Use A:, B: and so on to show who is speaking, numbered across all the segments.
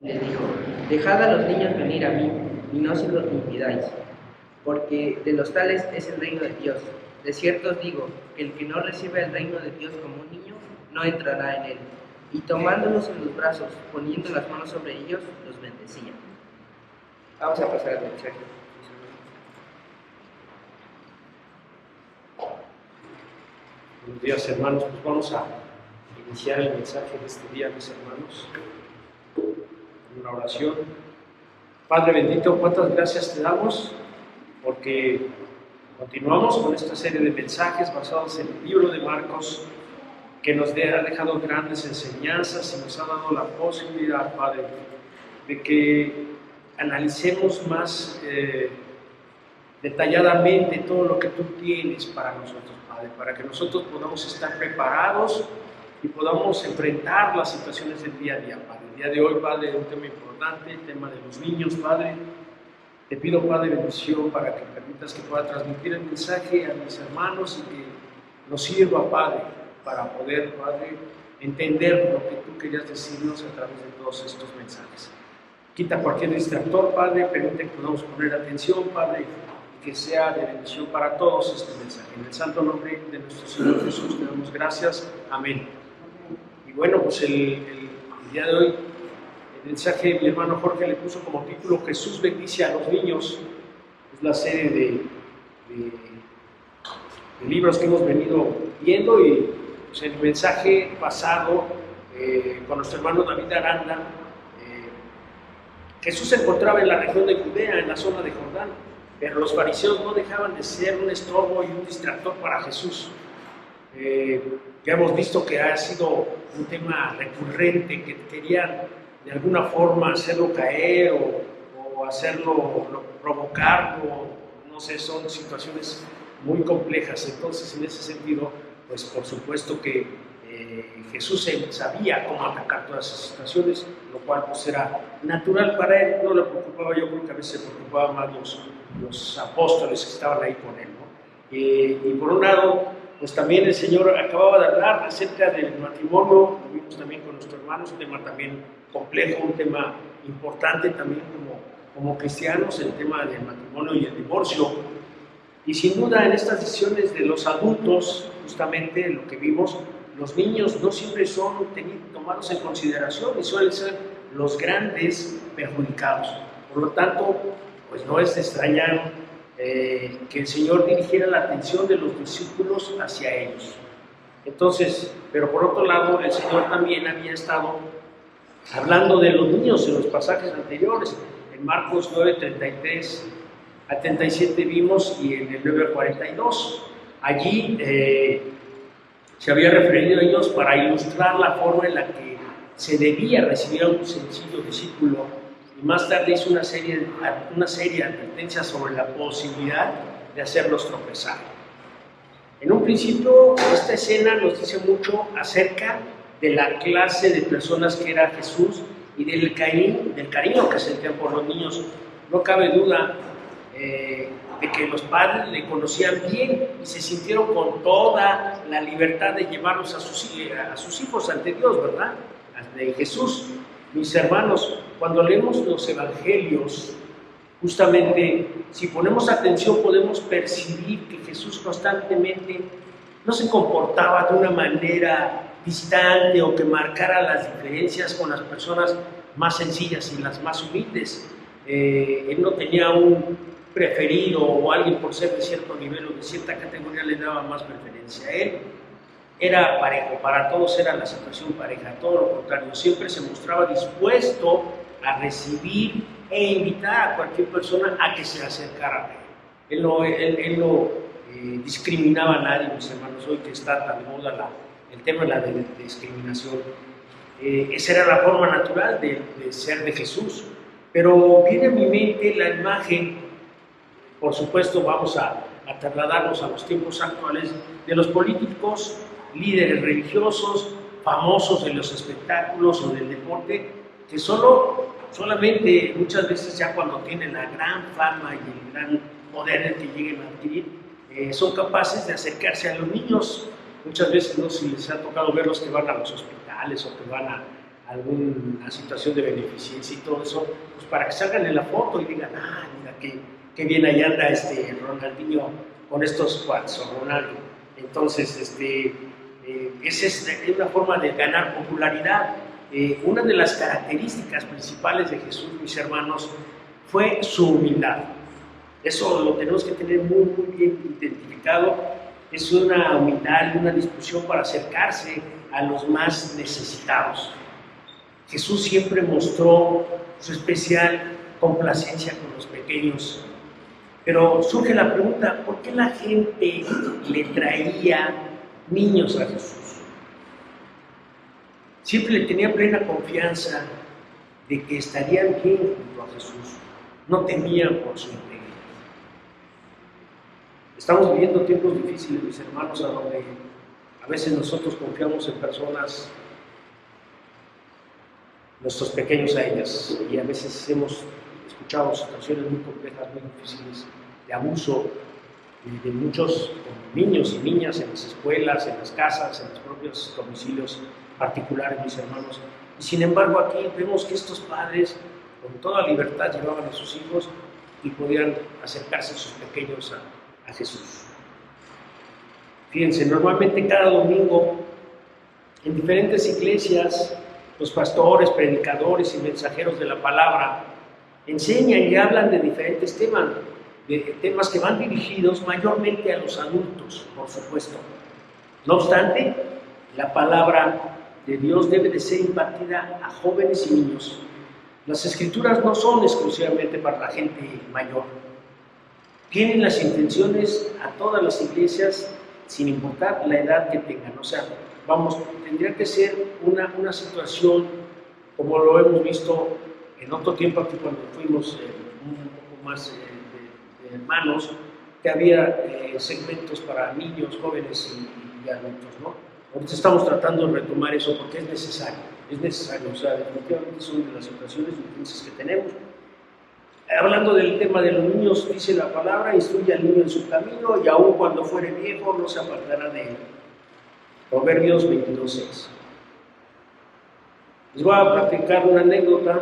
A: Les dijo: Dejad a los niños venir a mí, y no se los impidáis, porque de los tales es el reino de Dios. De cierto os digo, que el que no recibe el reino de Dios como un niño, no entrará en él. Y tomándolos en los brazos, poniendo las manos sobre ellos, los bendecía. Vamos a pasar al mensaje.
B: Buenos días, hermanos. Pues vamos a iniciar el mensaje de este día, mis hermanos, con una oración. Padre bendito, cuántas gracias te damos porque continuamos con esta serie de mensajes basados en el libro de Marcos, que nos ha dejado grandes enseñanzas y nos ha dado la posibilidad, Padre, de que analicemos más detalladamente todo lo que tú tienes para nosotros, Padre, para que nosotros podamos estar preparados y podamos enfrentar las situaciones del día a día, Padre. El día de hoy, Padre, un tema importante, el tema de los niños, Padre. Te pido, Padre, bendición para que permitas que pueda transmitir el mensaje a mis hermanos y que nos sirva, Padre, para poder, Padre, entender lo que tú querías decirnos a través de todos estos mensajes. Quita cualquier distractor, Padre, permite que podamos poner atención, Padre, y que sea de bendición para todos este mensaje. En el santo nombre de nuestro Señor Jesús te damos gracias. Amén. Y bueno, pues el día de hoy, el mensaje mi hermano Jorge le puso como título Jesús bendice a los niños. Es la serie de libros que hemos venido viendo y pues, el mensaje pasado con nuestro hermano David Aranda, Jesús se encontraba en la región de Judea, en la zona de Jordán, pero los fariseos no dejaban de ser un estorbo y un distractor para Jesús. Ya hemos visto que ha sido un tema recurrente, que querían de alguna forma hacerlo caer o hacerlo, provocarlo, no sé, son situaciones muy complejas. Entonces, en ese sentido, pues por supuesto que Jesús sabía cómo atacar todas esas situaciones, lo cual pues era natural para él, no le preocupaba. Yo creo que a veces se preocupaban más los apóstoles que estaban ahí con él, ¿no? Y por un lado, pues también el Señor acababa de hablar acerca del matrimonio, lo vimos también con nuestro hermano, un tema también complejo, un tema importante también como cristianos, el tema del matrimonio y el divorcio. Y sin duda en estas decisiones de los adultos, justamente lo que vimos, los niños no siempre son tomados en consideración y suelen ser los grandes perjudicados. Por lo tanto, pues no es de extrañar que el Señor dirigiera la atención de los discípulos hacia ellos. Entonces, pero por otro lado, el Señor también había estado hablando de los niños en los pasajes anteriores. En Marcos 9:33 a 37 vimos, y en el 9:42. Allí se había referido a ellos para ilustrar la forma en la que se debía recibir a un sencillo discípulo, y más tarde hizo una serie de advertencias sobre la posibilidad de hacerlos tropezar. En un principio, esta escena nos dice mucho acerca de la clase de personas que era Jesús y del cariño que sentían por los niños. No cabe duda de que los padres le conocían bien y se sintieron con toda la libertad de llevarlos a sus hijos ante Dios, ¿verdad? Ante Jesús. Mis hermanos, cuando leemos los evangelios, justamente, si ponemos atención, podemos percibir que Jesús constantemente no se comportaba de una manera distante o que marcara las diferencias con las personas más sencillas y las más humildes. Él no tenía un preferido o alguien por ser de cierto nivel o de cierta categoría le daba más preferencia. Él era parejo, para todos era la situación pareja, todo lo contrario, siempre se mostraba dispuesto a recibir e invitar a cualquier persona a que se acercara a él. Él no discriminaba a nadie, mis hermanos, hoy que está tan de moda el tema de la discriminación. Esa era la forma natural de ser de Jesús. Pero viene a mi mente la imagen, por supuesto vamos a trasladarnos a los tiempos actuales, de los políticos, líderes religiosos, famosos en los espectáculos o del deporte, que solamente muchas veces ya cuando tienen la gran fama y el gran poder que lleguen a adquirir, son capaces de acercarse a los niños. Muchas veces no sé si les ha tocado ver los que van a los hospitales o que van a alguna situación de beneficencia y todo eso, pues para que salgan en la foto y digan, ah, mira qué bien ahí anda Ronaldinho con estos cuads, o Ronaldo. Entonces, esa es una forma de ganar popularidad. Una de las características principales de Jesús, mis hermanos, fue su humildad. Eso lo tenemos que tener muy, muy bien identificado. Es una humildad y una disposición para acercarse a los más necesitados. Jesús siempre mostró su especial complacencia con los pequeños. Pero surge la pregunta, ¿por qué la gente le traía niños a Jesús? Siempre le tenía plena confianza de que estarían bien junto a Jesús. No temían por su integridad. Estamos viviendo tiempos difíciles, mis hermanos, a donde a veces nosotros confiamos en personas, nuestros pequeños a ellas, y a veces hemos escuchado situaciones muy complejas, muy difíciles, de abuso de muchos niños y niñas en las escuelas, en las casas, en los propios domicilios particulares, mis hermanos. Y sin embargo aquí vemos que estos padres con toda libertad llevaban a sus hijos y podían acercarse a sus pequeños a Jesús. Fíjense, normalmente cada domingo en diferentes iglesias los pastores, predicadores y mensajeros de la palabra enseñan y hablan de diferentes temas que van dirigidos mayormente a los adultos, por supuesto. No obstante, la palabra de Dios debe de ser impartida a jóvenes y niños. Las escrituras no son exclusivamente para la gente mayor. Tienen las intenciones a todas las iglesias sin importar la edad que tengan. O sea, tendría que ser una situación como lo hemos visto en otro tiempo aquí cuando fuimos un poco más de hermanos, que había segmentos para niños, jóvenes y adultos, ¿no? Ahorita estamos tratando de retomar eso porque es necesario, o sea, definitivamente son de las situaciones difíciles que tenemos. Hablando del tema de los niños, dice la palabra, instruye al niño en su camino y aun cuando fuere viejo no se apartará de él. Proverbios 22:6. Les voy a platicar una anécdota.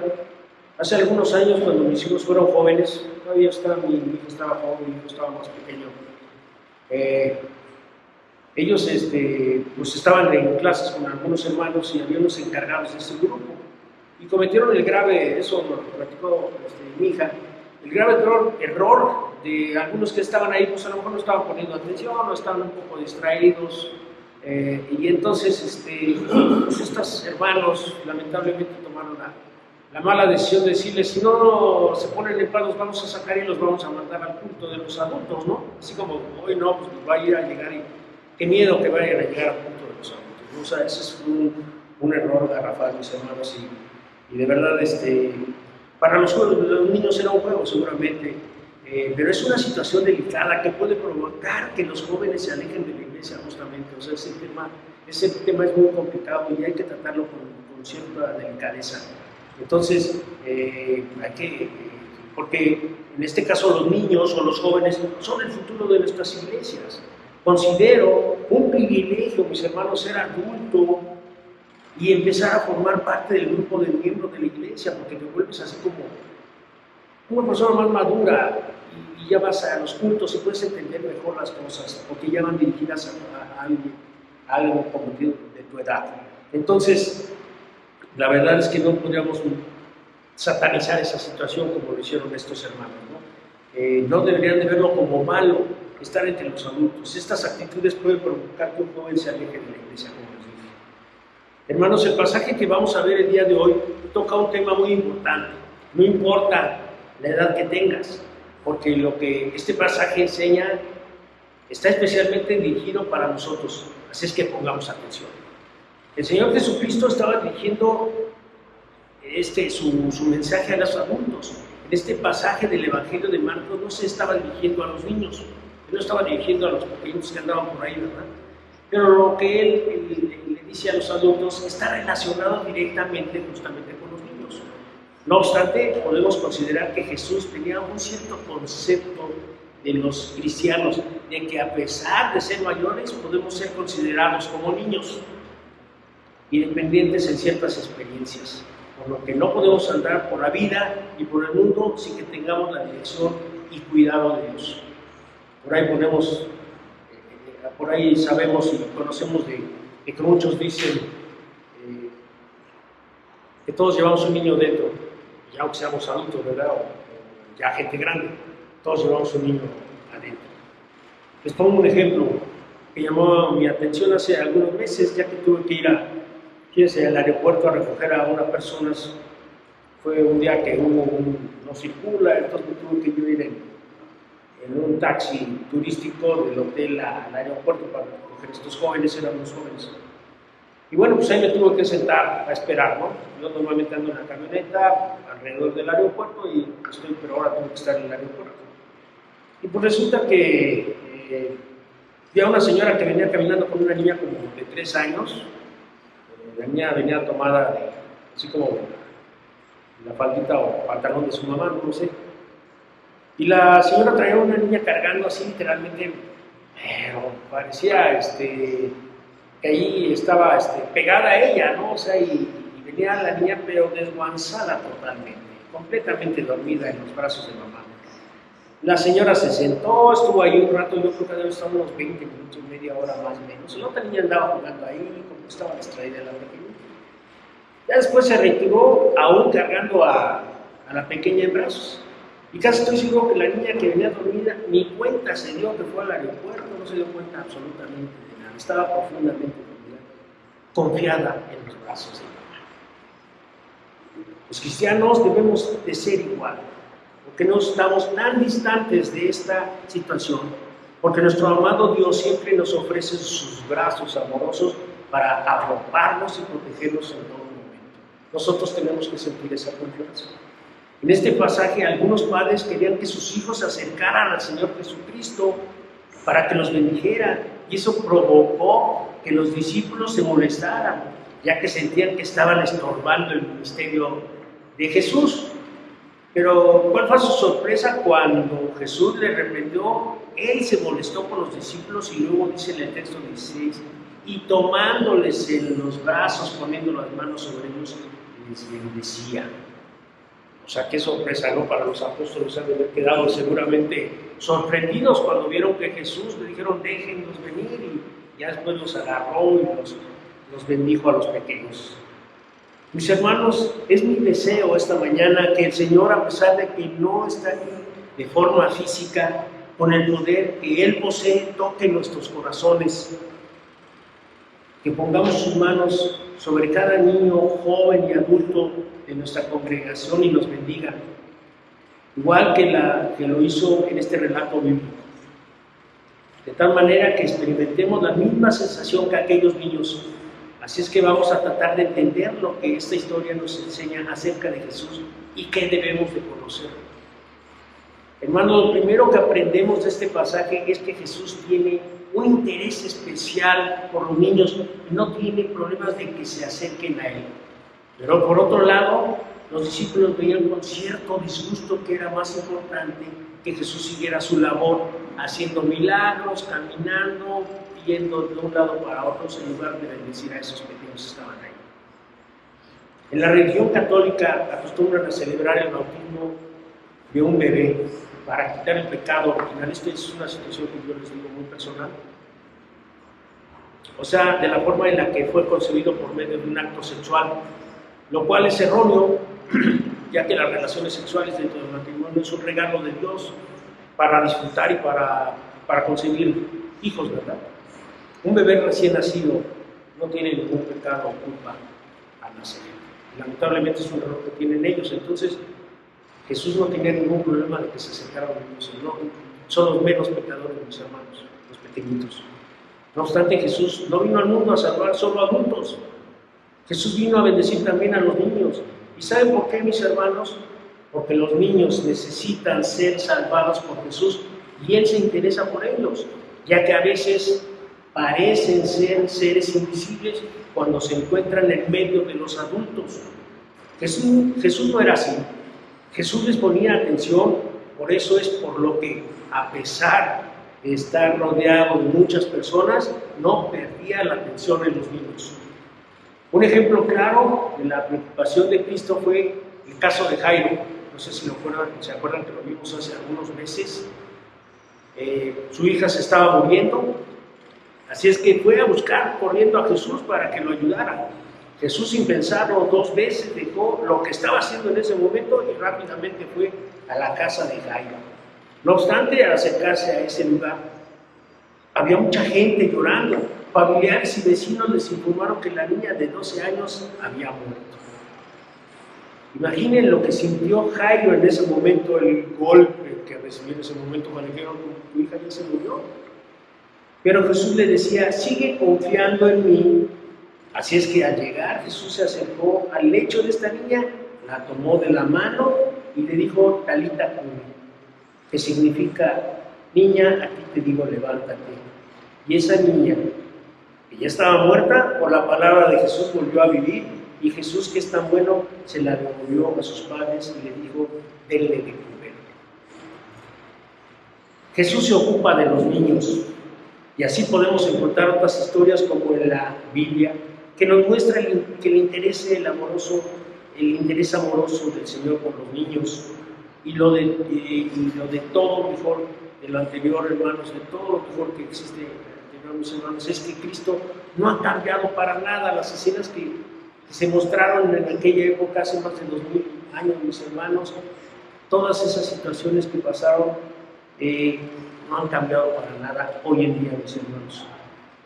B: Hace algunos años, cuando mis hijos fueron jóvenes, todavía mi hijo estaba joven, mi hijo estaba más pequeño, ellos pues estaban en clases con algunos hermanos y había unos encargados de ese grupo y cometieron el grave, eso lo platicó mi hija, el grave error de algunos que estaban ahí, pues a lo mejor no estaban poniendo atención, no estaban un poco distraídos, y entonces pues estos hermanos lamentablemente tomaron la mala decisión de decirles, si no se ponen en paz, los vamos a sacar y los vamos a mandar al culto de los adultos, ¿no? Así como hoy no, pues nos va a ir a llegar y qué miedo que vayan a llegar al culto de los adultos, ¿no? O sea, ese es un error garrafal, mis hermanos, y de verdad, para los niños era un juego seguramente, pero es una situación delicada que puede provocar que los jóvenes se alejen de la iglesia justamente. O sea, ese tema es muy complicado y hay que tratarlo con cierta delicadeza. Entonces, porque en este caso los niños o los jóvenes son el futuro de nuestras iglesias. Considero un privilegio, mis hermanos, ser adulto y empezar a formar parte del grupo de miembros de la iglesia, porque te vuelves así como una persona más madura y ya vas a los cultos y puedes entender mejor las cosas, porque ya van dirigidas a algo como de tu edad. Entonces, la verdad es que no podríamos satanizar esa situación como lo hicieron estos hermanos, ¿no? No deberían de verlo como malo estar entre los adultos. Estas actitudes pueden provocar que un joven se aleje de la iglesia, como les dije. Hermanos, el pasaje que vamos a ver el día de hoy toca un tema muy importante. No importa la edad que tengas, porque lo que este pasaje enseña está especialmente dirigido para nosotros, así es que pongamos atención. El Señor Jesucristo estaba dirigiendo su mensaje a los adultos. En este pasaje del Evangelio de Marcos no se estaba dirigiendo a los niños, Él no estaba dirigiendo a los pequeños que andaban por ahí, ¿verdad? Pero lo que Él le dice a los adultos está relacionado directamente justamente con los niños. No obstante, podemos considerar que Jesús tenía un cierto concepto de los cristianos, de que a pesar de ser mayores, podemos ser considerados como niños. y dependientes en ciertas experiencias, por lo que no podemos andar por la vida y por el mundo sin que tengamos la dirección y cuidado de Dios. Por ahí sabemos y conocemos de que muchos dicen que todos llevamos un niño dentro, ya aunque seamos adultos, ¿verdad? O ya gente grande, todos llevamos un niño adentro. Les pongo un ejemplo que llamó mi atención hace algunos meses, ya que tuve que ir al aeropuerto a recoger a unas personas. Fue un día que no circula, entonces tuve que ir en un taxi turístico del hotel al aeropuerto para recoger a estos jóvenes, eran unos jóvenes. Y bueno, pues ahí me tuve que sentar a esperar, ¿no? Yo normalmente ando en la camioneta alrededor del aeropuerto pero ahora tengo que estar en el aeropuerto. Y pues resulta que vi a una señora que venía caminando con una niña como de 3 años. La niña venía tomada así como la faldita o pantalón de su mamá, no sé. Y la señora traía una niña cargando así literalmente, pero parecía que ahí estaba pegada a ella, ¿no? O sea, y venía la niña pero desguanzada totalmente, completamente dormida en los brazos de mamá. La señora se sentó, estuvo ahí un rato, yo creo que debe estar unos 20 minutos, media hora más o menos. La otra niña andaba jugando ahí, como estaba distraída la pequeña. Ya después se retiró, aún cargando a la pequeña en brazos. Y casi estoy seguro que la niña que venía dormida ni cuenta se dio que fue al aeropuerto, no se dio cuenta absolutamente de nada. Estaba profundamente dormida, confiada en los brazos de mamá. Los cristianos debemos de ser igual, porque no estamos tan distantes de esta situación, porque nuestro amado Dios siempre nos ofrece sus brazos amorosos para arroparnos y protegernos en todo momento. Nosotros tenemos que sentir esa confianza. En este pasaje, algunos padres querían que sus hijos se acercaran al Señor Jesucristo para que los bendijera, y eso provocó que los discípulos se molestaran, ya que sentían que estaban estorbando el ministerio de Jesús. Pero ¿cuál fue su sorpresa cuando Jesús le reprendió? Él se molestó con los discípulos y luego dice en el texto 16, y tomándoles en los brazos, poniendo las manos sobre ellos, les bendecía. O sea, qué sorpresa, ¿no? Para los apóstoles han de haber quedado seguramente sorprendidos cuando vieron que Jesús le dijeron, déjenlos venir, y ya después los agarró y los bendijo a los pequeños. Mis hermanos, es mi deseo esta mañana que el Señor, a pesar de que no está aquí de forma física, con el poder que Él posee, toque nuestros corazones, que pongamos sus manos sobre cada niño, joven y adulto de nuestra congregación y los bendiga, igual que lo hizo en este relato bíblico, de tal manera que experimentemos la misma sensación que aquellos niños. Así es que vamos a tratar de entender lo que esta historia nos enseña acerca de Jesús y qué debemos de conocer. Hermanos, lo primero que aprendemos de este pasaje es que Jesús tiene un interés especial por los niños y no tiene problemas de que se acerquen a Él. Pero por otro lado, los discípulos veían con cierto disgusto que era más importante que Jesús siguiera su labor, haciendo milagros, caminando, yendo de un lado para otro, en lugar de bendecir a esos pequeños que estaban ahí. En la religión católica acostumbran a celebrar el bautismo de un bebé para quitar el pecado original. Esta es una situación que yo les digo muy personal. O sea, de la forma en la que fue concebido por medio de un acto sexual, lo cual es erróneo, ya que las relaciones sexuales dentro del matrimonio es un regalo de Dios para disfrutar y para concebir hijos, ¿verdad? Un bebé recién nacido no tiene ningún pecado o culpa al nacer. Lamentablemente es un error que tienen ellos. Entonces, Jesús no tenía ningún problema de que se acercaran a los niños. Son los menos pecadores, mis hermanos, los pequeñitos. No obstante, Jesús no vino al mundo a salvar solo a adultos. Jesús vino a bendecir también a los niños. ¿Y saben por qué, mis hermanos? Porque los niños necesitan ser salvados por Jesús y Él se interesa por ellos, ya que a veces parecen ser seres invisibles cuando se encuentran en medio de los adultos. Jesús no era así. Jesús les ponía atención, por eso es por lo que, a pesar de estar rodeado de muchas personas, no perdía la atención en los niños. Un ejemplo claro de la preocupación de Cristo fue el caso de Jairo. No sé si se acuerdan que lo vimos hace algunos meses. Su hija se estaba muriendo, así es que fue a buscar corriendo a Jesús para que lo ayudara. Jesús, sin pensarlo 2 veces, dejó lo que estaba haciendo en ese momento y rápidamente fue a la casa de Jairo. No obstante, al acercarse a ese lugar, había mucha gente llorando. Familiares y vecinos les informaron que la niña de 12 años había muerto. Imaginen lo que sintió Jairo en ese momento, el golpe que recibió en ese momento cuando dijeron: tu hija ya se murió. Pero Jesús le decía: sigue confiando en mí. Así es que al llegar, Jesús se acercó al lecho de esta niña, la tomó de la mano y le dijo: Talita cumi, que significa: niña, a ti te digo, levántate. Y esa niña, que ya estaba muerta, por la palabra de Jesús volvió a vivir, y Jesús, que es tan bueno, se la devolvió a sus padres y le dijo: denle de comer. Jesús se ocupa de los niños, y así podemos encontrar otras historias como en la Biblia, que nos muestra que el interés amoroso del Señor por los niños, y lo de todo mejor, de lo anterior, hermanos, de todo lo mejor que existe, mis hermanos, es que Cristo no ha cambiado para nada. Las escenas que se mostraron en aquella época, hace más de 2000 años, mis hermanos, todas esas situaciones que pasaron no han cambiado para nada hoy en día, mis hermanos.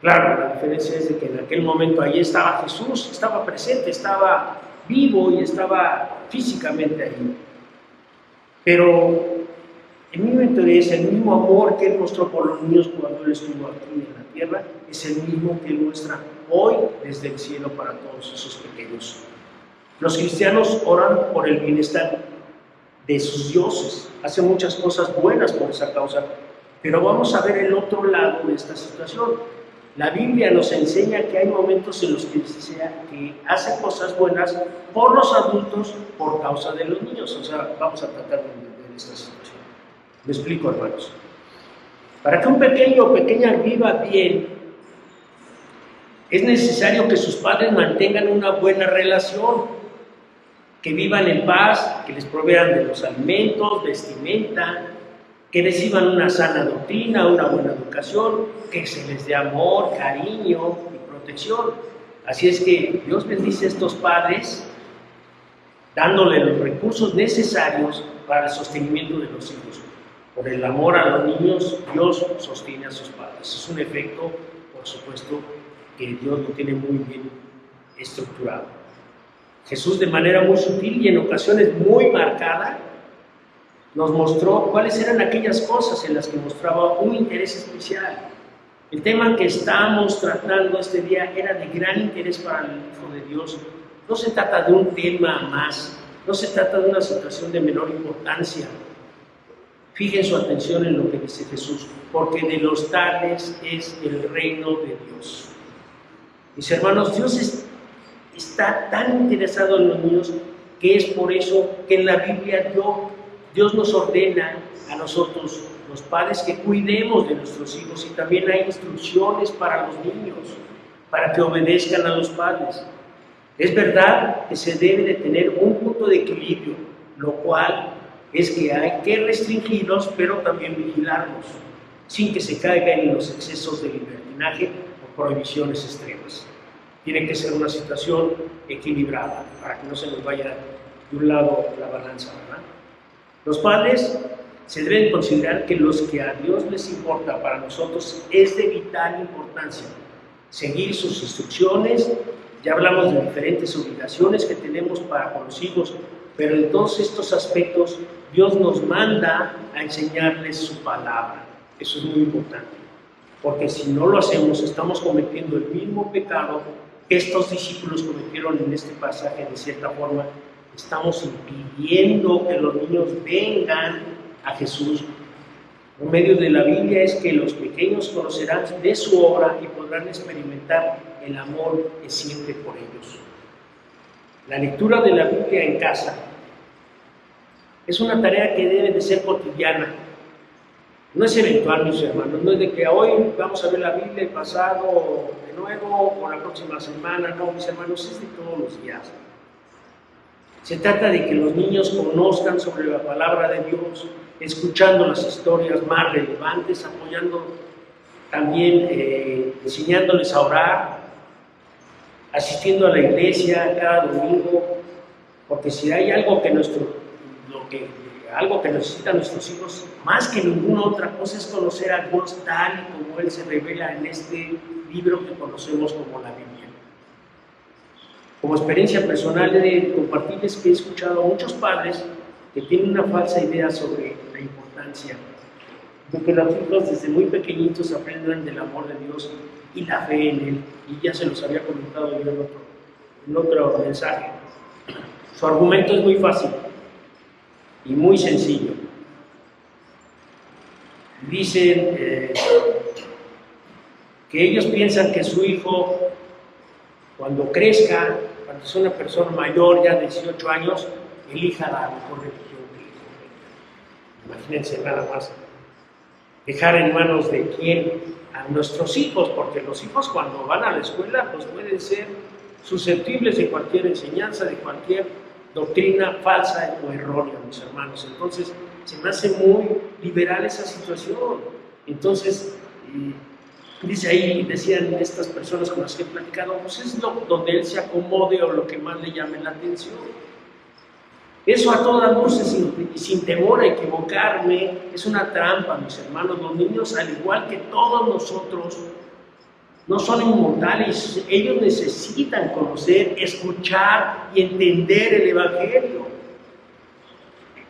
B: Claro, la diferencia es de que en aquel momento allí estaba Jesús, estaba presente, estaba vivo y estaba físicamente ahí. Pero el mismo interés, el mismo amor que Él mostró por los niños cuando Él estuvo aquí en la tierra, es el mismo que Él muestra hoy desde el cielo para todos esos pequeños. Los cristianos oran por el bienestar de sus dioses, hacen muchas cosas buenas por esa causa, pero vamos a ver el otro lado de esta situación. La Biblia nos enseña que hay momentos en los que hace cosas buenas por los adultos por causa de los niños. O sea, vamos a tratar de entender esta situación. Me explico, hermanos. Para que un pequeño o pequeña viva bien, es necesario que sus padres mantengan una buena relación, que vivan en paz, que les provean de los alimentos, vestimenta, que reciban una sana doctrina, una buena educación, que se les dé amor, cariño y protección. Así es que Dios bendice a estos padres, dándole los recursos necesarios para el sostenimiento de los hijos. Por el amor a los niños, Dios sostiene a sus padres. Es un efecto, por supuesto, que Dios lo tiene muy bien estructurado. Jesús, de manera muy sutil y en ocasiones muy marcada, nos mostró cuáles eran aquellas cosas en las que mostraba un interés especial. El tema que estamos tratando este día era de gran interés para el Hijo de Dios. No se trata de un tema más, no se trata de una situación de menor importancia. Fijen su atención en lo que dice Jesús: porque de los tales es el reino de Dios. Mis hermanos, Dios está tan interesado en los niños que es por eso que en la Biblia Dios nos ordena a nosotros, los padres, que cuidemos de nuestros hijos, y también hay instrucciones para los niños, para que obedezcan a los padres. Es verdad que se debe de tener un punto de equilibrio, lo cual es que hay que restringirlos, pero también vigilarlos, sin que se caigan en los excesos de libertinaje o prohibiciones extremas. Tiene que ser una situación equilibrada, para que no se nos vaya de un lado la balanza, ¿verdad? Los padres se deben considerar que los que a Dios les importa, para nosotros es de vital importancia seguir sus instrucciones. Ya hablamos de diferentes obligaciones que tenemos para con los hijos, pero en todos estos aspectos Dios nos manda a enseñarles su palabra. Eso es muy importante, porque si no lo hacemos, estamos cometiendo el mismo pecado que estos discípulos cometieron en este pasaje. De cierta forma, estamos impidiendo que los niños vengan a Jesús. Por medio de la Biblia es que los pequeños conocerán de su obra y podrán experimentar el amor que siente por ellos. La lectura de la Biblia en casa es una tarea que debe de ser cotidiana. No es eventual, mis hermanos, no es de que hoy vamos a ver la Biblia y pasado de nuevo o la próxima semana, no, mis hermanos, es de todos los días. Se trata de que los niños conozcan sobre la palabra de Dios, escuchando las historias más relevantes, apoyando también, enseñándoles a orar, asistiendo a la iglesia cada domingo, porque si hay algo que necesitan nuestros hijos, más que ninguna otra cosa, es conocer a Dios tal y como Él se revela en este libro que conocemos como la Biblia. Como experiencia personal, he de compartirles que he escuchado a muchos padres que tienen una falsa idea sobre la importancia de que los hijos desde muy pequeñitos aprendan del amor de Dios y la fe en Él. Y ya se los había comentado yo en otro mensaje. Su argumento es muy fácil y muy sencillo. Dicen que ellos piensan que su hijo, cuando crezca, cuando sea una persona mayor, ya de 18 años, elija la mejor religión que hijo. Imagínense nada más. Dejar en manos de quién a nuestros hijos, porque los hijos cuando van a la escuela pues pueden ser susceptibles de cualquier enseñanza, de cualquier doctrina falsa o errónea, mis hermanos. Entonces se me hace muy liberal esa situación. Entonces, dice ahí, decían estas personas con las que he platicado, pues es donde él se acomode o lo que más le llame la atención. Eso a todas luces y sin temor a equivocarme es una trampa, mis hermanos. Los niños, al igual que todos nosotros, no son inmortales. Ellos necesitan conocer, escuchar y entender el Evangelio.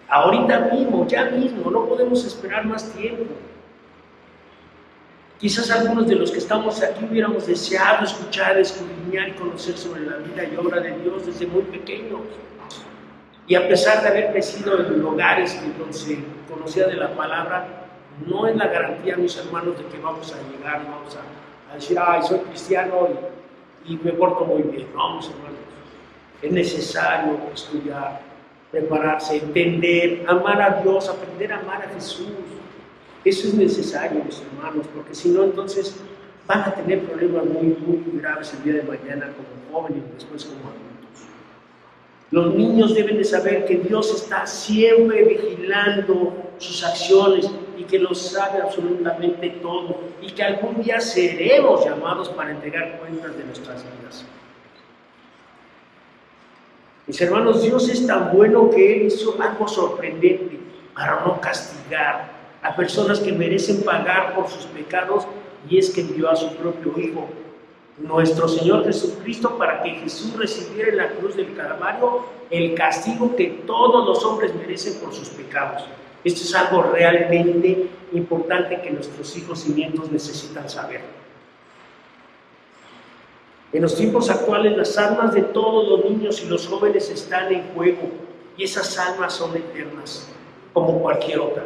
B: Ahorita mismo, ya mismo, no podemos esperar más tiempo. Quizás algunos de los que estamos aquí hubiéramos deseado escuchar, escudriñar y conocer sobre la vida y obra de Dios desde muy pequeños. Y a pesar de haber crecido en hogares donde se conocía de la palabra, no es la garantía, mis hermanos, de que vamos a llegar y vamos a decir, ay, soy cristiano y me porto muy bien. No, mis hermanos, es necesario estudiar, prepararse, entender, amar a Dios, aprender a amar a Jesús. Eso es necesario, mis hermanos, porque si no, entonces van a tener problemas muy, muy graves el día de mañana como jóvenes y después como adultos. Los niños deben de saber que Dios está siempre vigilando sus acciones y que lo sabe absolutamente todo y que algún día seremos llamados para entregar cuentas de nuestras vidas. Mis hermanos, Dios es tan bueno que Él hizo algo sorprendente para no castigar a personas que merecen pagar por sus pecados, y es que envió a su propio Hijo, nuestro Señor Jesucristo, para que Jesús recibiera en la cruz del Calvario el castigo que todos los hombres merecen por sus pecados. Esto es algo realmente importante que nuestros hijos y nietos necesitan saber. En los tiempos actuales, las almas de todos los niños y los jóvenes están en juego, y esas almas son eternas, como cualquier otra.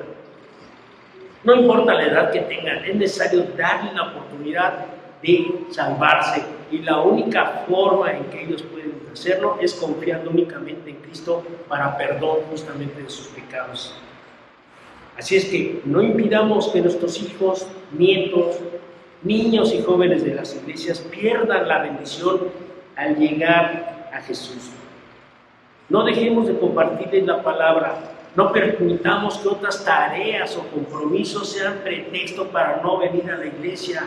B: No importa la edad que tengan, es necesario darles la oportunidad de salvarse, y la única forma en que ellos pueden hacerlo es confiando únicamente en Cristo para perdón justamente de sus pecados. Así es que no impidamos que nuestros hijos, nietos, niños y jóvenes de las iglesias pierdan la bendición al llegar a Jesús. No dejemos de compartirles la palabra. No permitamos que otras tareas o compromisos sean pretexto para no venir a la iglesia.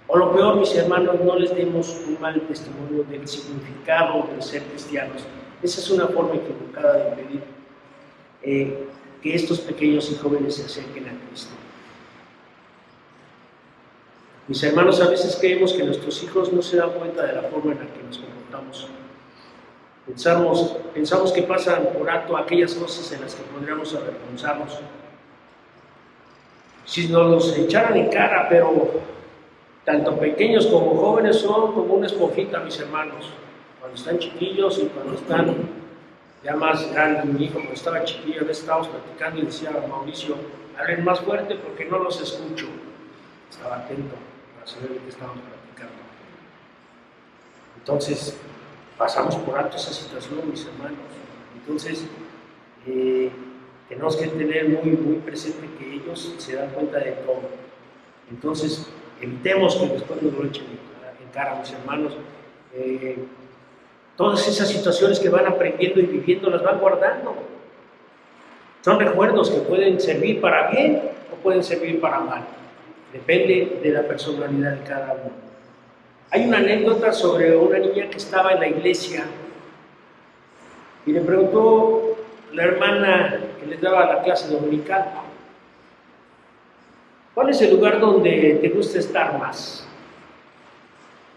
B: O lo peor, mis hermanos, no les demos un mal testimonio del significado de ser cristianos. Esa es una forma equivocada de impedir que estos pequeños y jóvenes se acerquen a Cristo. Mis hermanos, a veces creemos que nuestros hijos no se dan cuenta de la forma en la que nos comportamos. Pensamos que pasan por alto aquellas cosas en las que podríamos avergonzarnos. Si nos los echaran en cara, pero tanto pequeños como jóvenes son como una esponjita, mis hermanos. Cuando están chiquillos y cuando están ya más grandes. Mi hijo, cuando estaba chiquillo, estábamos platicando y decía a Mauricio, hablen más fuerte porque no los escucho. Estaba atento para saber de qué estábamos platicando. Entonces, pasamos por alto esa situación, mis hermanos. Entonces, Tenemos que tener muy presente que ellos se dan cuenta de todo. Entonces, evitemos que después nos lo echen en cara a mis hermanos. Todas esas situaciones que van aprendiendo y viviendo las van guardando. Son recuerdos que pueden servir para bien o pueden servir para mal. Depende de la personalidad de cada uno. Hay una anécdota sobre una niña que estaba en la iglesia y le preguntó la hermana que les daba la clase dominical: ¿cuál es el lugar donde te gusta estar más?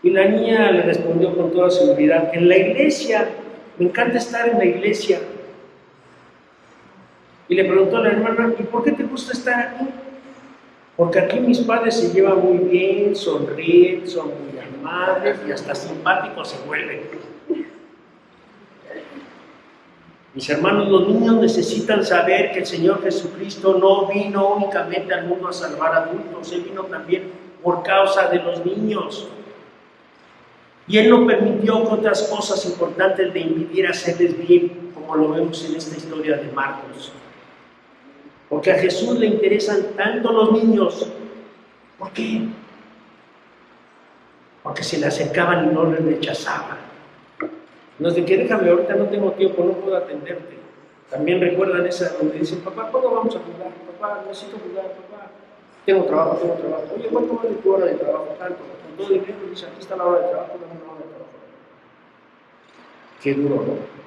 B: Y la niña le respondió con toda seguridad: en la iglesia, me encanta estar en la iglesia. Y le preguntó a la hermana: ¿y por qué te gusta estar aquí? Porque aquí mis padres se llevan muy bien, sonríen, son muy amables y hasta simpáticos se vuelven. Mis hermanos, los niños necesitan saber que el Señor Jesucristo no vino únicamente al mundo a salvar adultos, Él vino también por causa de los niños. Y Él no permitió que otras cosas importantes le impidieran hacerles bien, como lo vemos en esta historia de Marcos. Porque a Jesús le interesan tanto los niños. ¿Por qué? Porque se le acercaban y no le rechazaban. No es de que déjame, ahorita no tengo tiempo, no puedo atenderte. También recuerdan esa donde dicen: papá, ¿cuándo vamos a jugar? Papá, necesito jugar, papá. Tengo trabajo. Oye, ¿cuánto vale tu hora de trabajo? Tanto. Con todo dinero, dice: aquí está la hora de trabajo, dame una hora de trabajo. Qué duro, ¿no?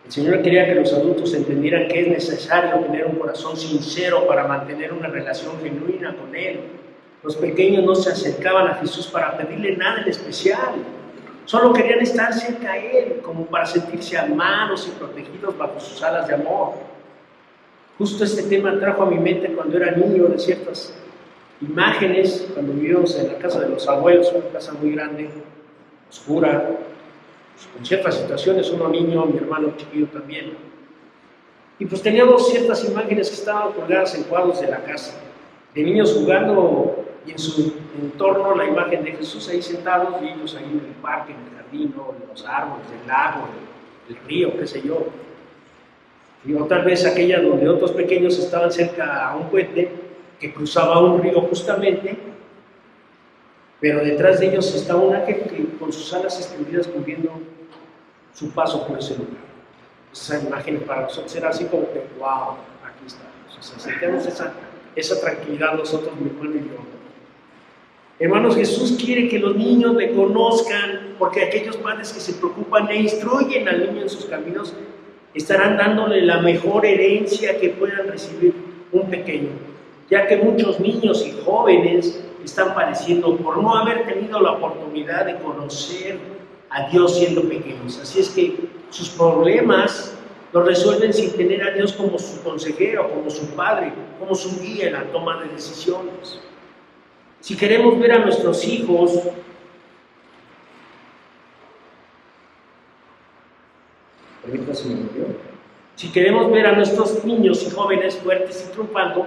B: El Señor quería que los adultos entendieran que es necesario tener un corazón sincero para mantener una relación genuina con Él. Los pequeños no se acercaban a Jesús para pedirle nada en especial. Solo querían estar cerca a Él, como para sentirse amados y protegidos bajo sus alas de amor. Justo este tema trajo a mi mente cuando era niño de ciertas imágenes, cuando vivíamos en la casa de los abuelos, una casa muy grande, oscura, con ciertas situaciones, uno niño, mi hermano chiquillo también. Y pues teníamos ciertas imágenes que estaban colgadas en cuadros de la casa, de niños jugando y en su entorno la imagen de Jesús ahí sentados y ellos ahí en el parque, en el jardín, ¿no? En los árboles, el lago, el río, qué sé yo. Y o tal vez aquella donde otros pequeños estaban cerca a un puente que cruzaba un río justamente, pero detrás de ellos estaba un ángel que con sus alas extendidas cubriendo su paso por ese lugar. Esa imagen para nosotros era así como que, wow, aquí está. O sea, sentimos esa tranquilidad nosotros, mi hermano y yo. Hermanos, Jesús quiere que los niños le conozcan, porque aquellos padres que se preocupan e instruyen al niño en sus caminos estarán dándole la mejor herencia que puedan recibir un pequeño, ya que muchos niños y jóvenes están padeciendo por no haber tenido la oportunidad de conocer a Dios siendo pequeños. Así es que sus problemas los resuelven sin tener a Dios como su consejero, como su padre, como su guía en la toma de decisiones. Si queremos ver a nuestros hijos si queremos ver a nuestros niños y jóvenes fuertes y triunfando,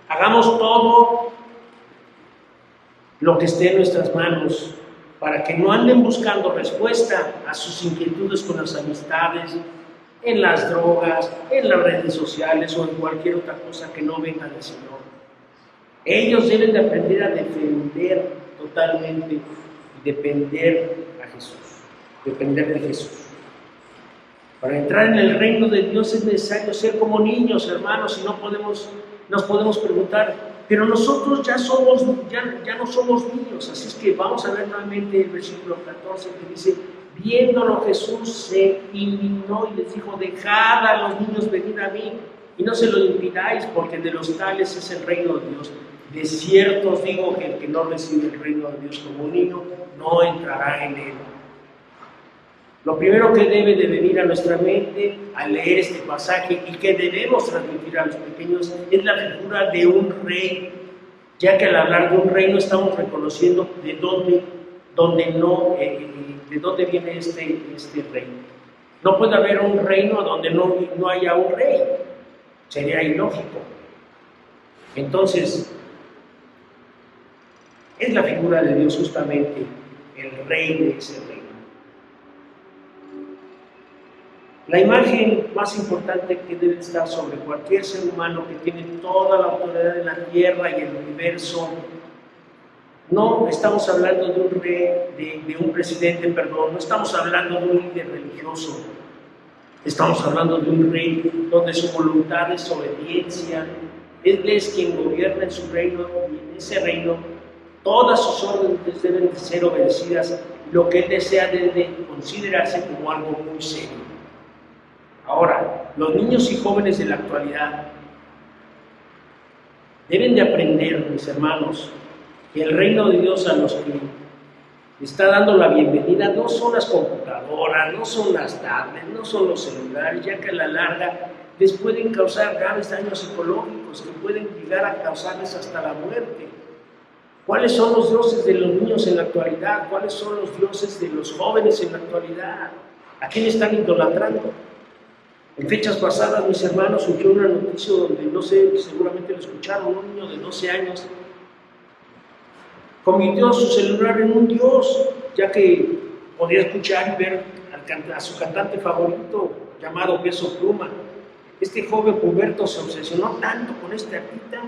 B: hagamos todo lo que esté en nuestras manos para que no anden buscando respuesta a sus inquietudes con las amistades, en las drogas, en las redes sociales o en cualquier otra cosa que no venga del Señor. Ellos deben de aprender a defender totalmente y depender a Jesús, depender de Jesús. Para entrar en el reino de Dios es necesario ser como niños, hermanos, y nos podemos preguntar, pero nosotros ya no somos niños, así es que vamos a ver nuevamente el versículo 14 que dice: viéndolo Jesús se indignó y les dijo: dejad a los niños venir a mí y no se lo impidáis, porque de los tales es el reino de Dios. De cierto os digo que el que no recibe el reino de Dios como un niño no entrará en él. Lo primero que debe de venir a nuestra mente al leer este pasaje y que debemos transmitir a los pequeños es la figura de un rey, ya que al hablar de un reino estamos reconociendo de dónde viene este reino. No puede haber un reino donde no haya un rey, sería ilógico. Entonces, es la figura de Dios justamente el rey de ese reino. La imagen más importante que debe estar sobre cualquier ser humano que tiene toda la autoridad en la tierra y el universo. No estamos hablando de un rey, de un presidente, perdón, no estamos hablando de un líder religioso. Estamos hablando de un rey donde su voluntad es obediencia. Él es quien gobierna en su reino y en ese reino todas sus órdenes deben de ser obedecidas. Lo que él desea debe considerarse como algo muy serio. Ahora, los niños y jóvenes de la actualidad deben de aprender, mis hermanos, que el reino de Dios a los que está dando la bienvenida no son las computadoras, no son las tablets, no son los celulares, ya que a la larga les pueden causar graves daños psicológicos que pueden llegar a causarles hasta la muerte. ¿Cuáles son los dioses de los niños en la actualidad? ¿Cuáles son los dioses de los jóvenes en la actualidad? ¿A quién están idolatrando? En fechas pasadas, mis hermanos, surgió una noticia donde, no sé, seguramente lo escucharon, un niño de 12 años convirtió su celular en un dios, ya que podía escuchar y ver a su cantante favorito llamado Peso Pluma. Este joven puberto se obsesionó tanto con este artista,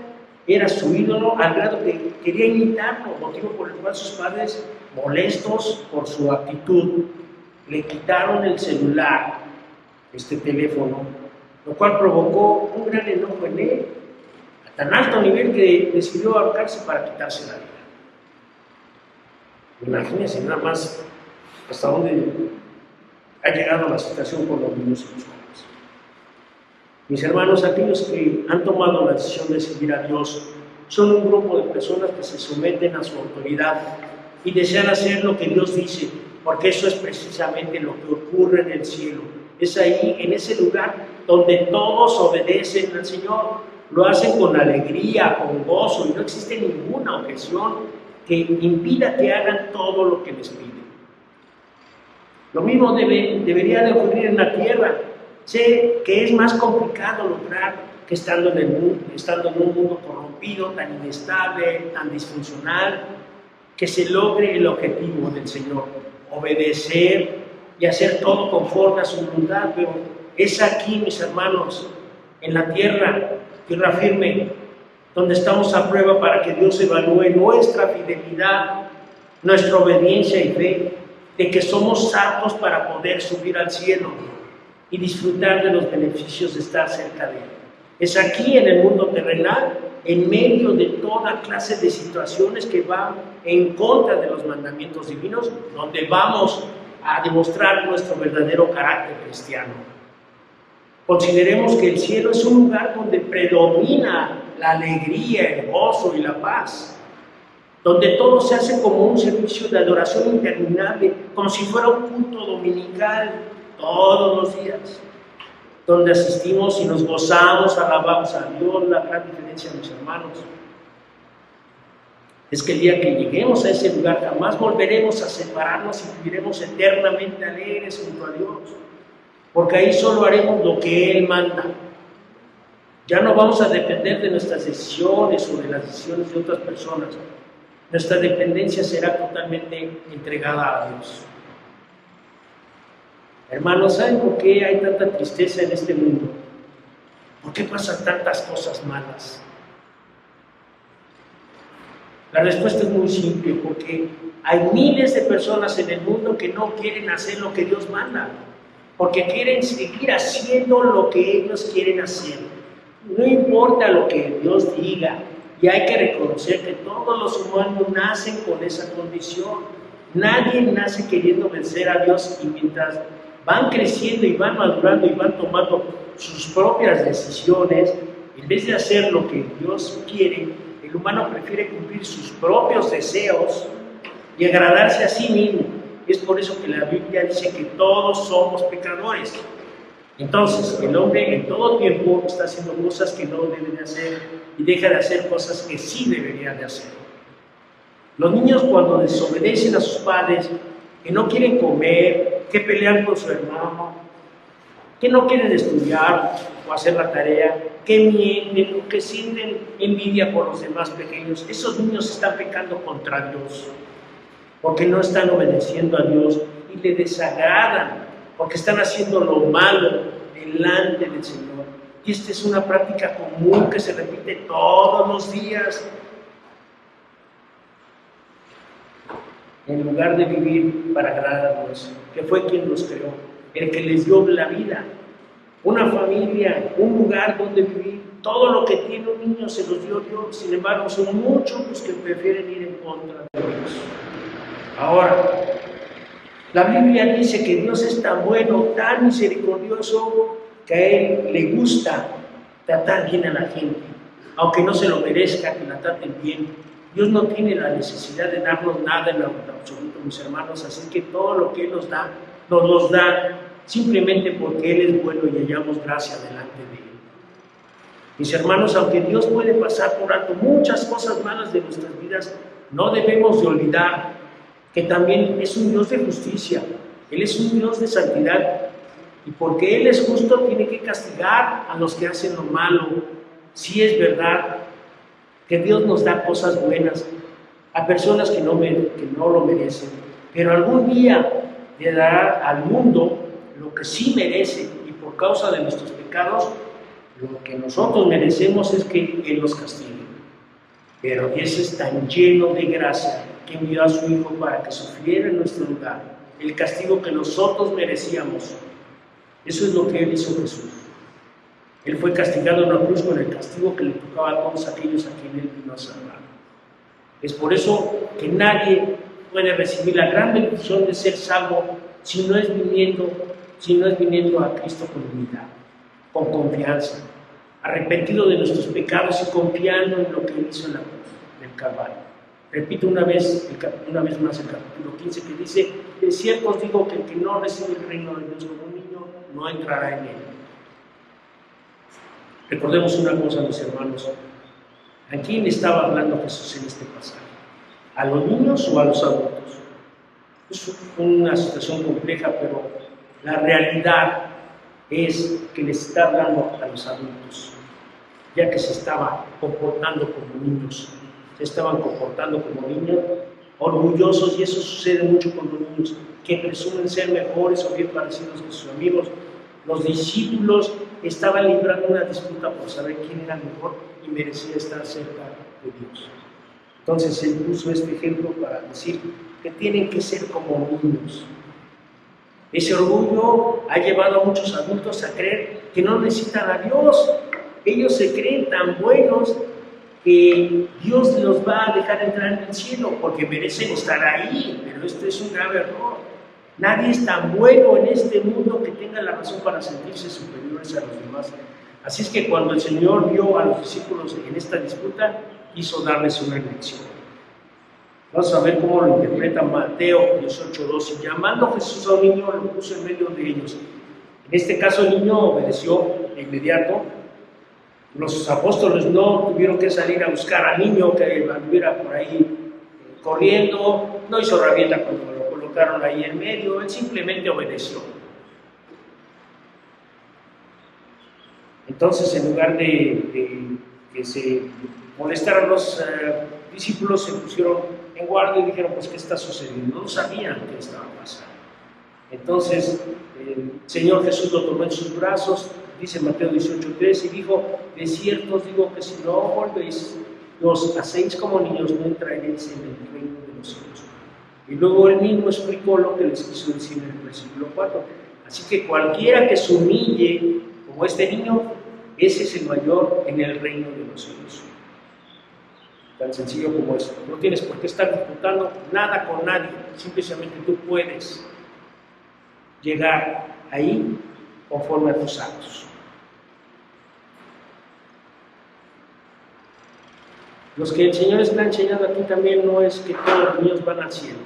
B: era su ídolo, al grado que quería imitarlo, motivo por el cual sus padres, molestos por su actitud, le quitaron el celular, este teléfono, lo cual provocó un gran enojo en él, a tan alto nivel que decidió ahorcarse para quitarse la vida. Imagínense nada más hasta dónde ha llegado la situación con los niños y los jóvenes. Mis hermanos, aquellos que han tomado la decisión de seguir a Dios son un grupo de personas que se someten a su autoridad y desean hacer lo que Dios dice, porque eso es precisamente lo que ocurre en el cielo. Es ahí, en ese lugar, donde todos obedecen al Señor, lo hacen con alegría, con gozo, y no existe ninguna objeción que impida que hagan todo lo que les piden. Lo mismo debería de ocurrir en la tierra. Sé que es más complicado lograr que estando en un mundo corrompido, tan inestable, tan disfuncional, que se logre el objetivo del Señor, obedecer y hacer todo conforme a su voluntad. Pero es aquí, mis hermanos, en la tierra firme, donde estamos a prueba para que Dios evalúe nuestra fidelidad, nuestra obediencia y fe, de que somos aptos para poder subir al cielo y disfrutar de los beneficios de estar cerca de Él. Es aquí, en el mundo terrenal, en medio de toda clase de situaciones que van en contra de los mandamientos divinos, donde vamos a demostrar nuestro verdadero carácter cristiano. Consideremos que el cielo es un lugar donde predomina la alegría, el gozo y la paz, donde todo se hace como un servicio de adoración interminable, como si fuera un culto dominical todos los días, donde asistimos y nos gozamos, alabamos a Dios. La gran diferencia, mis hermanos, es que el día que lleguemos a ese lugar jamás volveremos a separarnos y viviremos eternamente alegres junto a Dios, porque ahí solo haremos lo que Él manda. Ya no vamos a depender de nuestras decisiones o de las decisiones de otras personas. Nuestra dependencia será totalmente entregada a Dios. Hermanos, ¿saben por qué hay tanta tristeza en este mundo? ¿Por qué pasan tantas cosas malas? La respuesta es muy simple, porque hay miles de personas en el mundo que no quieren hacer lo que Dios manda, porque quieren seguir haciendo lo que ellos quieren hacer. No importa lo que Dios diga, y hay que reconocer que todos los humanos nacen con esa condición. Nadie nace queriendo vencer a Dios, y mientras van creciendo y van madurando y van tomando sus propias decisiones, en vez de hacer lo que Dios quiere, el humano prefiere cumplir sus propios deseos y agradarse a sí mismo. Es por eso que la Biblia dice que todos somos pecadores. Entonces, el hombre en todo tiempo está haciendo cosas que no debe de hacer y deja de hacer cosas que sí debería de hacer. Los niños, cuando desobedecen a sus padres, que no quieren comer, que pelean con su hermano, que no quieren estudiar o hacer la tarea, que mienten o que sienten envidia por los demás pequeños, esos niños están pecando contra Dios, porque no están obedeciendo a Dios y le desagradan porque están haciendo lo malo delante del Señor. Y esta es una práctica común que se repite todos los días. En lugar de vivir para agradar a Dios, que fue quien los creó, el que les dio la vida, una familia, un lugar donde vivir, todo lo que tiene un niño se los dio Dios. Sin embargo, son muchos los que prefieren ir en contra de Dios. Ahora, la Biblia dice que Dios es tan bueno, tan misericordioso, que a Él le gusta tratar bien a la gente, aunque no se lo merezca, que la traten bien. Dios no tiene la necesidad de darnos nada en absoluto, mis hermanos, así que todo lo que Él nos da, nos los da simplemente porque Él es bueno y hallamos gracia delante de Él. Mis hermanos, aunque Dios puede pasar por alto muchas cosas malas de nuestras vidas, no debemos de olvidar que también es un Dios de justicia, Él es un Dios de santidad, y porque Él es justo tiene que castigar a los que hacen lo malo. Sí es verdad que Dios nos da cosas buenas a personas que no lo merecen, pero algún día le dará al mundo lo que sí merece, y por causa de nuestros pecados, lo que nosotros merecemos es que Él nos castigue. Pero Dios es tan lleno de gracia que envió a su Hijo para que sufriera en nuestro lugar el castigo que nosotros merecíamos. Eso es lo que Él hizo Jesús. Él fue castigado en la cruz con el castigo que le tocaba a todos aquellos a quienes Él vino a salvar. Es por eso que nadie puede recibir la gran bendición de ser salvo si no es viniendo a Cristo con humildad, con confianza, arrepentido de nuestros pecados y confiando en lo que Él hizo en la cruz del Calvario. Repito una vez más el capítulo 15, que dice: de cierto os digo que el que no recibe el reino de Dios como un niño no entrará en él. Recordemos una cosa, mis hermanos. ¿A quién estaba hablando Jesús en este pasaje? ¿A los niños o a los adultos? Es una situación compleja, pero la realidad es que les está hablando a los adultos, ya que se estaban comportando como niños. Se estaban comportando como niños orgullosos, y eso sucede mucho con los niños, que presumen ser mejores o bien parecidos que sus amigos. Los discípulos estaban librando una disputa por saber quién era mejor y merecía estar cerca de Dios. Entonces Él puso este ejemplo para decir que tienen que ser como niños. Ese orgullo ha llevado a muchos adultos a creer que no necesitan a Dios. Ellos se creen tan buenos que Dios los va a dejar entrar en el cielo porque merecen estar ahí, pero esto es un grave error. Nadie es tan bueno en este mundo que tenga la razón para sentirse superiores a los demás. Así es que cuando el Señor vio a los discípulos en esta disputa, quiso darles una lección. Vamos a ver cómo lo interpreta Mateo 18:2. Y llamando Jesús a un niño, lo puso en medio de ellos. En este caso el niño obedeció de inmediato. Los apóstoles no tuvieron que salir a buscar al niño que anduviera por ahí corriendo, no hizo rabieta cuando lo colocaron ahí en medio, él simplemente obedeció. Entonces, en lugar de que se molestaran los discípulos, se pusieron en guardia y dijeron: pues, ¿qué está sucediendo? No sabían qué estaba pasando. Entonces, el Señor Jesús lo tomó en sus brazos, dice Mateo 18:3, y dijo: de cierto os digo que si no volvéis, os hacéis como niños, no entraréis en el reino de los cielos. Y luego él mismo explicó lo que les quiso decir en el versículo 4. Así que cualquiera que se humille como este niño, ese es el mayor en el reino de los cielos. Tan sencillo como eso. No tienes por qué estar disputando nada con nadie, simplemente tú puedes llegar ahí conforme a tus actos. Los que el Señor está enseñando aquí también no es que todos los niños van al cielo,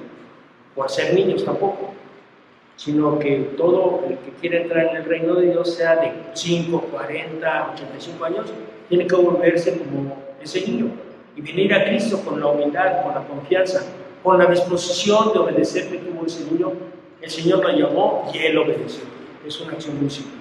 B: por ser niños tampoco, sino que todo el que quiera entrar en el reino de Dios, sea de 5, 40, 85 años, tiene que volverse como ese niño y venir a Cristo con la humildad, con la confianza, con la disposición de obedecer que tuvo ese niño. El Señor lo llamó y él obedeció. Es una acción muy simple.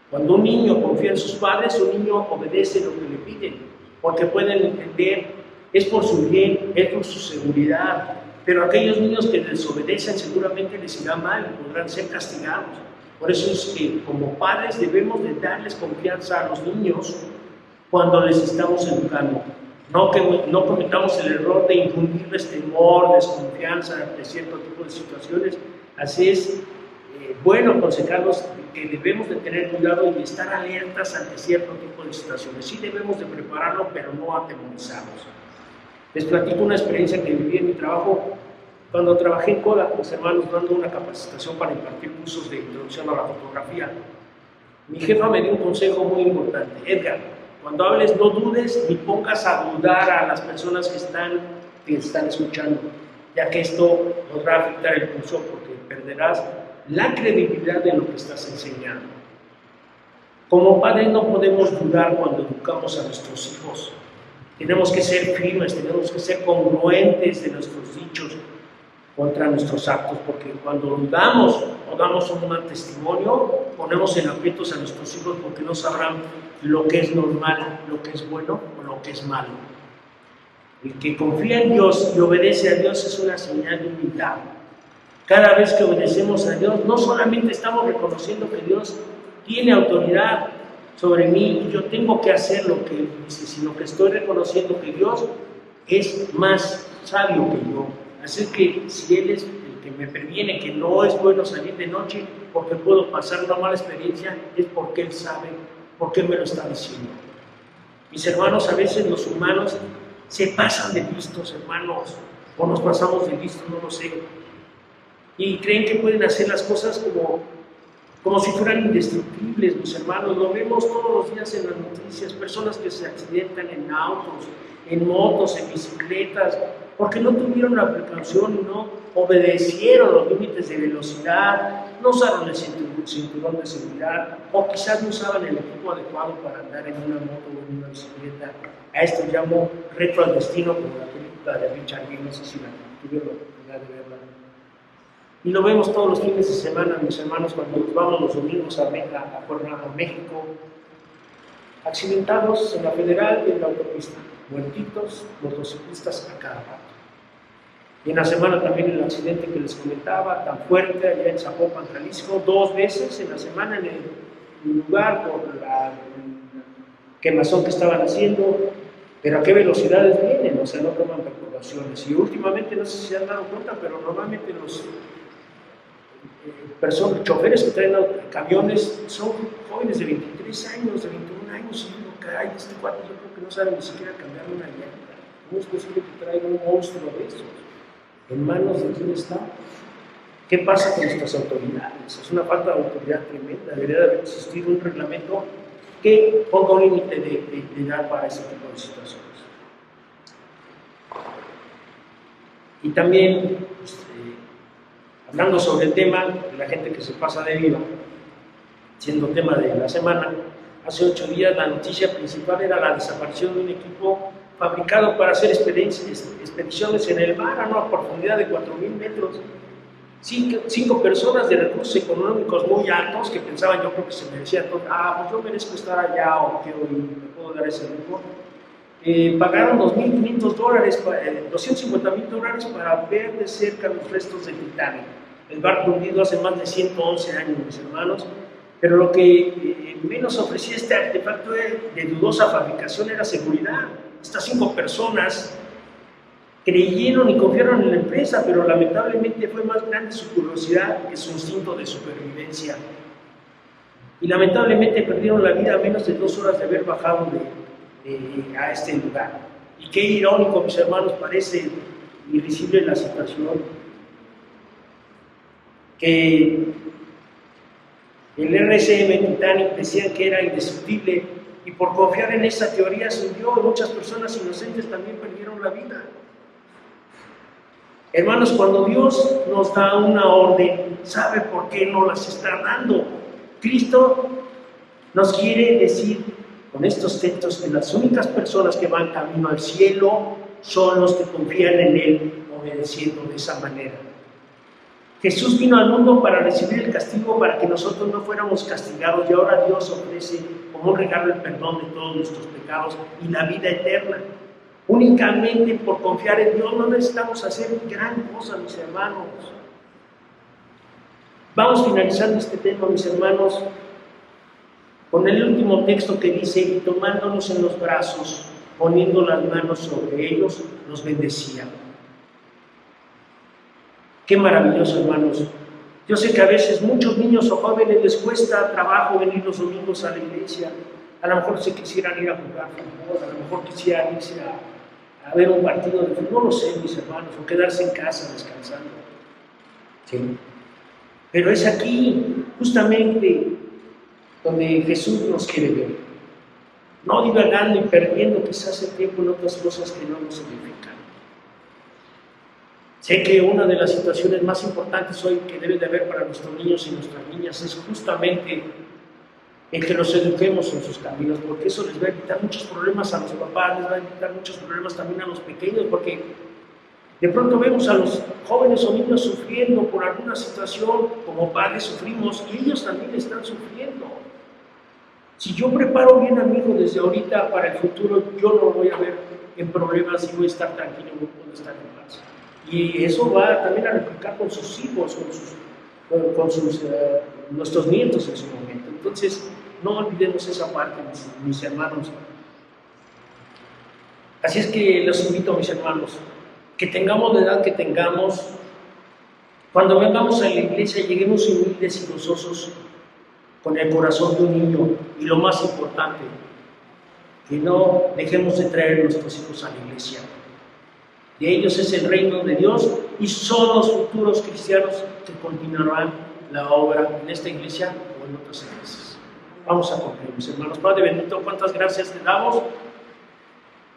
B: Cuando un niño confía en sus padres, un niño obedece lo que le piden, porque pueden entender, es por su bien, es por su seguridad. Pero aquellos niños que desobedecen seguramente les irá mal, podrán ser castigados, Por eso es que como padres debemos de darles confianza a los niños cuando les estamos educando. No cometamos el error de infundirles temor, desconfianza ante cierto tipo de situaciones. Así es bueno aconsejarlos que debemos de tener cuidado y estar alertas ante cierto tipo de situaciones. Sí debemos de prepararlo, pero no atemorizarlos. Les platico una experiencia que viví en mi trabajo. Cuando trabajé en Kodak, mis hermanos, dando una capacitación para impartir cursos de introducción a la fotografía, mi jefa me dio un consejo muy importante. Edgar, cuando hables no dudes ni pongas a dudar a las personas que están escuchando, ya que esto podrá afectar el curso porque perderás la credibilidad de lo que estás enseñando. Como padres no podemos dudar cuando educamos a nuestros hijos. Tenemos que ser firmes, tenemos que ser congruentes de nuestros dichos contra nuestros actos, porque cuando dudamos o damos un mal testimonio, ponemos en aprietos a nuestros hijos porque no sabrán lo que es normal, lo que es bueno o lo que es malo. El que confía en Dios y obedece a Dios es una señal de humildad. Cada vez que obedecemos a Dios, no solamente estamos reconociendo que Dios tiene autoridad sobre mí y yo tengo que hacer lo que Él dice, sino que estoy reconociendo que Dios es más sabio que yo. Así que si Él es el que me previene que no es bueno salir de noche porque puedo pasar una mala experiencia, es porque Él sabe, porque me lo está diciendo. Mis hermanos, a veces los humanos se pasan de listos, hermanos, o nos pasamos de listos, no lo sé, y creen que pueden hacer las cosas como si fueran indestructibles, mis hermanos. Lo vemos todos los días en las noticias, personas que se accidentan en autos, en motos, en bicicletas, porque no tuvieron la precaución y no obedecieron los límites de velocidad, no usaron el cinturón de seguridad, o quizás no usaban el equipo adecuado para andar en una moto o en una bicicleta. A esto llamo reto al destino, como la película de Richard Gere, no sé si la tuvieron la oportunidad de verla. Y lo vemos todos los fines de semana, mis hermanos, cuando nos vamos los domingos a México, accidentados en la Federal y en la autopista, muertitos, motociclistas a cada rato. Y en la semana también el accidente que les comentaba, tan fuerte, allá en Zapopan, Jalisco, 2 veces en la semana en el lugar por la quemazón que estaban haciendo, pero a qué velocidades vienen, o sea, no toman precauciones. Y últimamente, no sé si se han dado cuenta, pero normalmente los choferes que traen camiones son jóvenes de 23 años, de 21 años, y digo, caray, este cuate yo creo que no sabe ni siquiera cambiar una llanta. ¿Cómo es posible que traiga un monstruo de estos? ¿En manos de quién está? ¿Qué pasa con nuestras autoridades? Es una falta de autoridad tremenda. Debería de existir un reglamento que ponga un límite de edad para ese tipo de situaciones. Y también, hablando sobre el tema de la gente que se pasa de viva, siendo tema de la semana, hace 8 días la noticia principal era la desaparición de un equipo fabricado para hacer expediciones en el mar a una profundidad de 4,000 metros. 5 personas de recursos económicos muy altos que pensaban, yo creo que se merecían todo, pues yo merezco estar allá o quiero ir, me puedo dar ese lujo. Pagaron $2,500, $250,000 para ver de cerca los restos del Titanic. El barco hundido hace más de 111 años, mis hermanos, pero lo que menos ofrecía este artefacto de dudosa fabricación era seguridad. Estas 5 personas creyeron y confiaron en la empresa, pero lamentablemente fue más grande su curiosidad que su instinto de supervivencia. Y lamentablemente perdieron la vida a menos de 2 horas de haber bajado a este lugar. Y qué irónico, mis hermanos, parece irrisible la situación, que el RCM Titanic decían que era indestructible y por confiar en esa teoría se hundió y muchas personas inocentes también perdieron la vida. Hermanos, cuando Dios nos da una orden, ¿sabe por qué no las está dando? Cristo nos quiere decir con estos textos que las únicas personas que van camino al cielo son los que confían en Él, obedeciendo de esa manera. Jesús vino al mundo para recibir el castigo para que nosotros no fuéramos castigados, y ahora Dios ofrece como un regalo el perdón de todos nuestros pecados y la vida eterna. Únicamente por confiar en Dios no necesitamos hacer gran cosa, mis hermanos. Vamos finalizando este tema, mis hermanos, con el último texto que dice: y tomándonos en los brazos, poniendo las manos sobre ellos, los bendecía. Qué maravilloso, hermanos. Yo sé que a veces muchos niños o jóvenes les cuesta trabajo venir los domingos a la iglesia. A lo mejor se quisieran ir a jugar fútbol, a lo mejor quisieran irse a ver un partido de fútbol, no lo sé, mis hermanos, o quedarse en casa descansando. Sí. Pero es aquí, justamente, donde Jesús nos quiere ver. No divagando y perdiendo quizás el tiempo en otras cosas que no nos edifican. Sé que una de las situaciones más importantes hoy que debe de haber para nuestros niños y nuestras niñas es justamente el que los eduquemos en sus caminos, porque eso les va a evitar muchos problemas a los papás, les va a evitar muchos problemas también a los pequeños, porque de pronto vemos a los jóvenes o niños sufriendo por alguna situación, como padres sufrimos, y ellos también están sufriendo. Si yo preparo bien a mi hijo desde ahorita para el futuro, yo no lo voy a ver en problemas y voy a estar tranquilo, voy a poder estar en paz. Y eso va también a replicar con sus hijos, nuestros nietos en su momento. Entonces, no olvidemos esa parte, mis hermanos. Así es que los invito, mis hermanos, que tengamos la edad que tengamos, cuando vengamos a la iglesia, lleguemos humildes y gozosos con el corazón de un niño. Y lo más importante, que no dejemos de traer a nuestros hijos a la iglesia. De ellos es el reino de Dios y son los futuros cristianos que continuarán la obra en esta iglesia o en otras iglesias. Vamos a concluir, mis hermanos. Padre bendito, cuántas gracias te damos,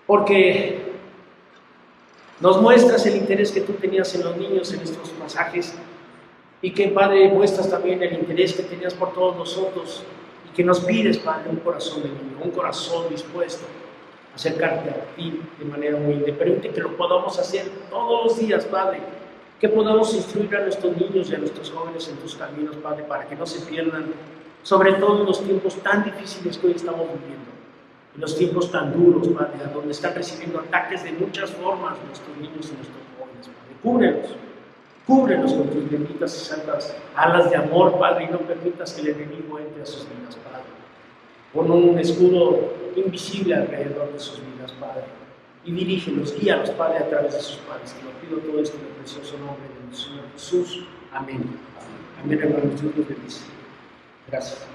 B: porque nos muestras el interés que tú tenías en los niños en estos pasajes, y que, Padre, muestras también el interés que tenías por todos nosotros, y que nos pides, Padre, un corazón de niño, un corazón dispuesto a acercarte a ti de manera humilde. Permite que lo podamos hacer todos los días, Padre, que podamos instruir a nuestros niños y a nuestros jóvenes en tus caminos, Padre, para que no se pierdan, sobre todo en los tiempos tan difíciles que hoy estamos viviendo, en los tiempos tan duros, Padre, donde están recibiendo ataques de muchas formas nuestros niños y nuestros jóvenes, Padre. Cúbrelos con tus benditas y santas alas de amor, Padre, y no permitas que el enemigo entre a sus vidas, Padre. Pon un escudo invisible alrededor de sus vidas, Padre, y dirígelos, guíalos, Padre, a través de sus padres. Te lo pido todo esto en el precioso nombre del Señor Jesús. Amén. Amén, hermanos. Dios los bendice. Gracias.